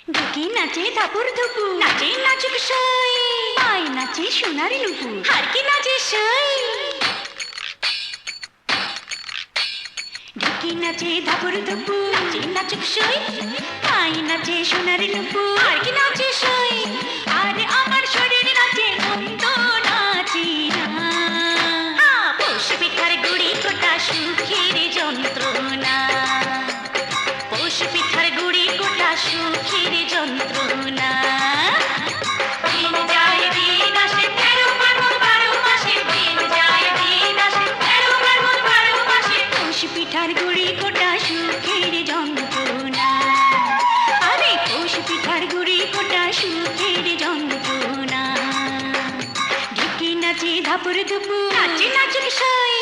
ঢুকি নাচে ধাপুর ধুপু, নাচে নাচুক সই, পাই নাচে সোনারি নুপু, হারকি নাচে সই। ঢুকি নাচে ধাপুর ধুপু, নাচে নাচুক সই, পাই নাচে সোনারি নুপু, হারকি নাচে সই। আরে আমার শরীর নাচে মন তো নাচি না। পৌষ পিঠার গুড়ি কোটা সুখের যন্ত্রণা, পৌষ পিঠার গুড়ি কোটা সুখের যন্ত্রণা। দিন যায় দিন আসে ১৩ ফাল্গুন ১২ মাসে, দিন যায় দিন আসে ১৩ ফাল্গুন ১২ মাসে। পৌষ পিঠার গুড়ি কোটা সুখের যন্ত্রণা, আরে পৌষ পিঠার গুড়ি কোটা সুখের যন্ত্রণা। ঢুকি নাচে ধাপুর ধুপু, নাচে নাচুক সই,